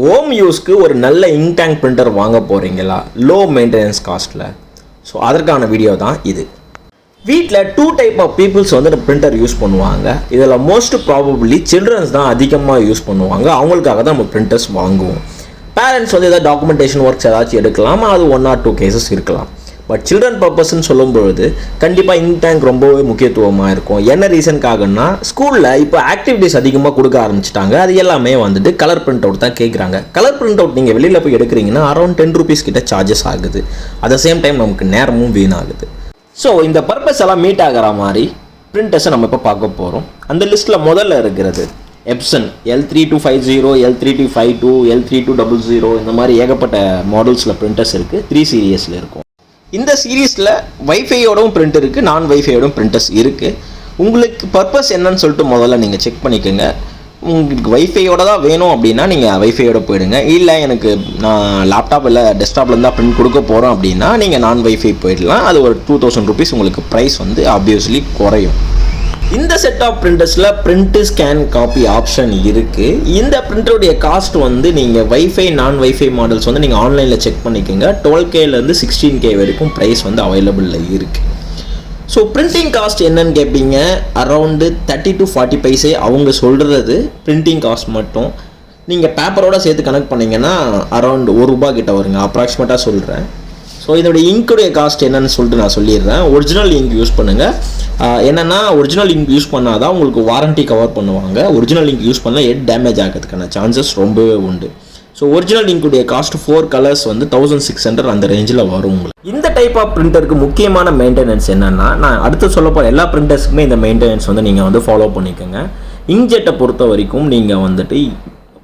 Home யூஸ்க்கு ஒரு நல்ல இங்க் டேங்க் பிரிண்டர் வாங்க போகிறீங்களா லோ மெயின்டெனன்ஸ் காஸ்ட்டில்? ஸோ அதற்கான வீடியோ தான் இது. வீட்டில் 2 டைப் ஆஃப் பீப்புள்ஸ் வந்து பிரிண்டர் யூஸ் பண்ணுவாங்க. இதில் மோஸ்ட் ப்ராபப்ளி சில்ட்ரன்ஸ் தான் அதிகமாக யூஸ் பண்ணுவாங்க. அவங்களுக்காக தான் நம்ம பிரிண்டர்ஸ் வாங்குவோம். பேரண்ட்ஸ் வந்து எதாவது டாக்குமெண்டேஷன் ஒர்க்ஸ் ஏதாச்சும் எடுக்கலாம், அது 1 or 2 கேசஸ் இருக்கலாம். பட் சில்ட்ரன் பர்பஸ்ன்னு சொல்லும்பொழுது கண்டிப்பாக இங்க் டேங்க் ரொம்பவே முக்கியத்துவமாக இருக்கும். என்ன ரீசனுக்காகன்னா, ஸ்கூலில் இப்போ ஆக்டிவிட்டீஸ் அதிகமாக கொடுக்க ஆரம்பிச்சிட்டாங்க. அது எல்லாமே வந்துட்டு கலர் பிரிண்ட் அவுட் தான் கேட்குறாங்க. கலர் பிரிண்ட் அவுட் நீங்கள் வெளியில் போய் எடுக்கிறீங்கன்னா அரௌண்ட் 10 rupees கிட்ட சார்ஜஸ் ஆகுது. அட் த சேம் டைம் நமக்கு நேரமும் வீணாகுது. ஸோ இந்த பர்பஸ் எல்லாம் மீட் ஆகிற மாதிரி பிரிண்டர்ஸை நம்ம இப்போ பார்க்க போகிறோம். அந்த லிஸ்ட்டில் முதல்ல இருக்கிறது Epson L3250, L3252, L3200 இந்த மாதிரி ஏகப்பட்ட மாடல்ஸில் பிரிண்டர்ஸ் இருக்குது. 3 சீரியஸில் இருக்கும். இந்த சீரீஸில் வைஃபையோடவும் பிரிண்ட் இருக்குது, நான் வைஃபையோடவும் பிரிண்டர்ஸ் இருக்குது. உங்களுக்கு பர்பஸ் என்னன்னு சொல்லிட்டு முதல்ல நீங்கள் செக் பண்ணிக்கோங்க. உங்களுக்கு வைஃபையோட தான் வேணும் அப்படின்னா நீங்கள் வைஃபையோட போயிடுங்க. இல்லை எனக்கு நான் லேப்டாப் இல்லை டெஸ்க்டாப்பில் தான் பிரிண்ட் கொடுக்க போகிறோம் அப்படின்னா நீங்கள் நான் வைஃபை போயிடலாம். அது ஒரு 2000 rupees உங்களுக்கு ப்ரைஸ் வந்து ஆப்வியஸ்லி குறையும். இந்த செட் ஆஃப் பிரிண்டர்ஸில் பிரிண்ட் ஸ்கேன் காப்பி ஆப்ஷன் இருக்குது. இந்த பிரிண்டருடைய காஸ்ட் வந்து நீங்கள் வைஃபை நான் வைஃபை மாடல்ஸ் வந்து நீங்கள் ஆன்லைனில் செக் பண்ணிக்கோங்க. 12Kலேருந்து 16K வரைக்கும் ப்ரைஸ் வந்து அவைலபிளில் இருக்குது. ஸோ பிரிண்டிங் காஸ்ட் என்னன்னு கேட்பீங்க. அரௌண்டு 30 to 40 பைசே அவங்க சொல்கிறது பிரிண்டிங் காஸ்ட் மட்டும். நீங்கள் பேப்பரோட சேர்த்து கனெக்ட் பண்ணிங்கன்னா அரௌண்ட் ₹1 கிட்ட வருங்க, அப்ராக்சிமேட்டாக சொல்கிறேன். ஸோ இதோடைய இங்க்குடைய காஸ்ட் என்னன்னு சொல்லிட்டு நான் சொல்லிடுறேன். ஒரிஜினல் இங்க் யூஸ் பண்ணுங்கள். என்னென்னா ஒரிஜினல் இங்க் யூஸ் பண்ணால் தான் உங்களுக்கு வாரண்ட்டி கவர் பண்ணுவாங்க. ஒரிஜினல் இங்க் யூஸ் பண்ணால் ஹெட் டேமேஜ் ஆகிறதுக்கான சான்சஸ் ரொம்பவே உண்டு. ஸோ ஒரிஜினல் இங்க்குடைய காஸ்ட் 4 கலர்ஸ் வந்து 1600 அந்த ரேஞ்சில் வரும் உங்களுக்கு. இந்த டைப் ஆஃப் பிரிண்டருக்கு முக்கியமான மெயின்டெனன்ஸ் என்னென்னா, நான் அடுத்து சொல்ல போகிற எல்லா பிரிண்டர்ஸுக்குமே இந்த மெயின்டெனன்ஸ் வந்து நீங்கள் வந்து ஃபாலோ பண்ணிக்கோங்க. இங்க்ஜெட்டை பொறுத்த வரைக்கும் நீங்கள் வந்துட்டு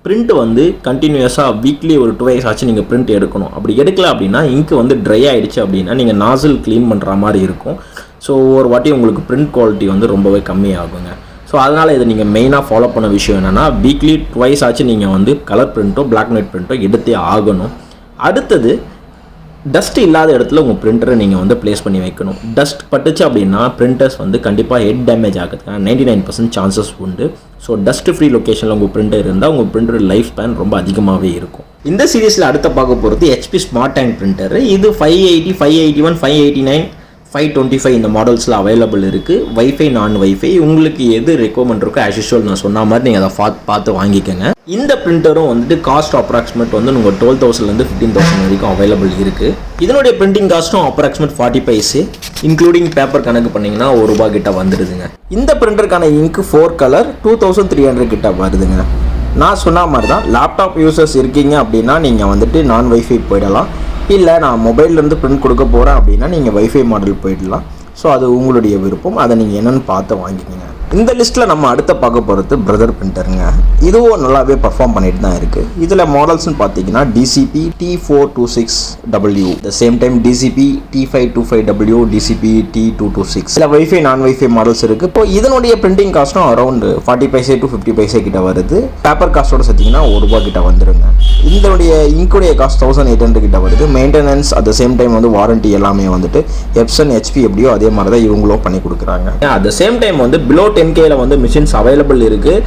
பிரிண்ட் வந்து கண்டினியூஸாக வீக்லி ஒரு 2 ஆச்சு நீங்கள் பிரிண்ட் எடுக்கணும். அப்படி எடுக்கல அப்படின்னா இங்க் வந்து ட்ரை ஆகிடுச்சு அப்படின்னா நீங்கள் நாசில் க்ளீன் பண்ணுற மாதிரி இருக்கும். ஸோ ஒரு வாட்டி உங்களுக்கு பிரிண்ட் குவாலிட்டி வந்து ரொம்பவே கம்மியாகுங்க. ஸோ அதனால் இதை நீங்கள் மெயினாக ஃபாலோ பண்ண விஷயம் என்னென்னா, வீக்லி 2 ஆச்சு நீங்கள் வந்து கலர் பிரிண்ட்டோ பிளாக் அண்ட் ஒயிட் பிரிண்ட்டோ எடுத்தே ஆகணும். அடுத்தது டஸ்ட் இல்லாத இடத்துல உங்கள் பிரிண்டரை நீங்கள் வந்து ப்ளேஸ் பண்ணி வைக்கணும். டஸ்ட் பட்டுச்சு அப்படின்னா பிரிண்டர்ஸ் வந்து கண்டிப்பாக ஹெட் டேமேஜ் ஆகிறதுக்கான 99% சான்சஸ் உண்டு. ஸோ டஸ்ட் ஃப்ரீ லொக்கேஷனில் உங்கள் பிரிண்டர் இருந்தால் உங்கள் பிரிண்டர் லைஃப் ஸ்பேன் ரொம்ப அதிகமாகவே இருக்கும். இந்த சீரீஸில் அடுத்த பார்க்க போகிறது HP ஸ்மார்ட் டேங்க் பிரிண்டர். இது 580, 581, 589, 525 இந்த மாடல்ஸில் அவைலபிள் இருக்குது. வைஃபை நான் வைஃபை உங்களுக்கு எது ரெக்கமெண்ட் இருக்கோ ஆஸ் யூஷுவல் நான் சொன்ன மாதிரி நீங்கள் அதை பார்த்து வாங்கிக்கோங்க. இந்த பிரிண்டரும் வந்துட்டு காஸ்ட் அப்ராக்சிமேட் வந்து உங்கள் 12,000லேருந்து 15,000 வரைக்கும் அவைலபிள் இருக்குது. இதனுடைய பிரிண்டிங் காஸ்ட்டும் அப்ராக்சிமேட் 40 பைசே இன்க்ளூடிங் பேப்பர் கணக்கு பண்ணிங்கன்னா ₹1 கிட்ட வந்துடுதுங்க. இந்த பிரிண்டருக்கான இங்க் 4 கலர் 2300 கிட்ட வருதுங்க. நான் சொன்ன மாதிரி தான் லேப்டாப் யூசர்ஸ் இருக்கீங்க அப்படின்னா நீங்கள் வந்துட்டு நான் வைஃபை போயிடலாம். இல்லை நான் மொபைல்லேருந்து பிரிண்ட் கொடுக்க போகிறேன் அப்படின்னா நீங்கள் வைஃபை மாடல் போயிடலாம். ஸோ அது உங்களுடைய விருப்பம். அதை நீங்கள் என்னென்னு பார்த்து வாங்கிக்கோங்க. இந்த லிஸ்ட்டில் நம்ம அடுத்த பார்க்க போகிறது பிரதர் பிரிண்டருங்க. இதுவும் நல்லாவே பர்ஃபார்ம் பண்ணிட்டு தான் இருக்குது. இதில் மாடல்ஸ்னு பார்த்தீங்கன்னா DCP T426W, the same time DCP T525W, DCP T226. இதில் வைஃபை நான் வைஃபை மாடல்ஸ் இருக்குது. இப்போ இதனுடைய பிரிண்டிங் காஸ்ட்டும் அரௌண்ட் 40 பைசே to 50 பைசே கிட்ட வருது. பேப்பர் காஸ்ட்டோட சேர்த்திங்கன்னா ₹1 கிட்ட வந்துடுங்க. இதனுடைய இங்க்குடைய காஸ்ட் 1800 கிட்ட வருது. Maintenance at the same time வந்து வாரண்ட்டி எல்லாமே வந்துட்டு Epson HP எப்படியோ அதே மாதிரி தான் இவங்களும் பண்ணி கொடுக்குறாங்க. அட் த சேம் டைம் வந்து பிலோ 10Kல வந்து மிஷின்ஸ் அவைலபிள் இருக்குது.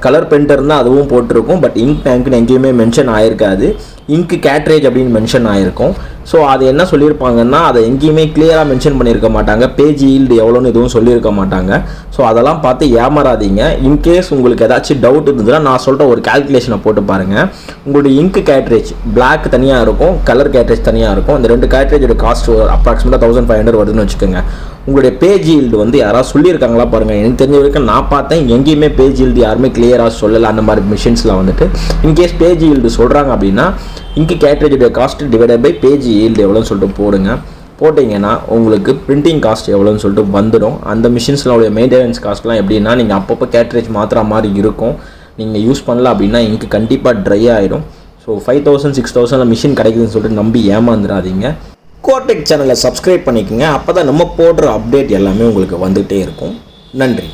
கலர் பிரிண்டர் தான் அதுவும் போட்டிருக்கும். பட் இங்க் டேங்க்னு எங்கேயுமே மென்ஷன் ஆகிருக்காது. இங்க் கேட்ரேஜ் அப்படின்னு மென்ஷன் ஆகிருக்கும். ஸோ அது என்ன சொல்லியிருப்பாங்கன்னா, அதை எங்கேயுமே கிளியராக மென்ஷன் பண்ணியிருக்க மாட்டாங்க. பேஜ் ஈல்டு எவ்வளோன்னு எதுவும் சொல்லியிருக்க மாட்டாங்க. ஸோ அதெல்லாம் பார்த்து ஏமாறாதீங்க. இன்கேஸ் உங்களுக்கு ஏதாச்சும் டவுட் இருந்ததுன்னா நான் சொல்கிற ஒரு கால்குலேஷனை போட்டு பாருங்கள். உங்களுடைய இங்க் கேட்ரேஜ் பிளாக் தனியாக இருக்கும், கலர் கேட்ரேஜ் தனியாக இருக்கும். இந்த 2 கேட்ரேஜோட காஸ்ட் அப்ராக்சிமேட்டாக 1500 வருதுன்னு வச்சுக்கோங்க. உங்களுடைய பேஜ் ஈல்டு வந்து யாராவது சொல்லியிருக்காங்களா பாருங்கள். எனக்கு தெரிஞ்ச வரைக்கும் நான் பார்த்தேன் எங்கேயுமே பேஜ் ஈல்டு யாருமே கிளியராக சொல்லலை. அந்த மாதிரி மிஷின்ஸில் வந்துட்டு இன்கேஸ் பேஜ் ஈல்டு சொல்கிறாங்க அப்படின்னா இங்க் கேட்ரேஜோட cost divided by page yield எவ்வளோன்னு சொல்லிட்டு போட்டிங்கன்னா உங்களுக்கு பிரிண்டிங் காஸ்ட் எவ்வளோன்னு சொல்லிட்டு வந்துடும். அந்த மிஷின்ஸில் உடைய மெயின்டெனன்ஸ் காஸ்ட்லாம் எப்படின்னா, நீங்கள் அப்பப்போ கேட்ரேஜ் மாற்றுற மாதிரி இருக்கும். நீங்கள் யூஸ் பண்ணல அப்படின்னா இங்க் கண்டிப்பாக ட்ரை ஆகிடும். ஸோ 5000 6000 மிஷின் கிடைக்குதுன்னு சொல்லிட்டு நம்பி ஏமாந்துடாதீங்க. கோடெக் சேனலை சப்ஸ்கிரைப் பண்ணிக்கோங்க. அப்போ தான் நம்ம போடுற அப்டேட் எல்லாமே உங்களுக்கு வந்துகிட்டே இருக்கும். நன்றி.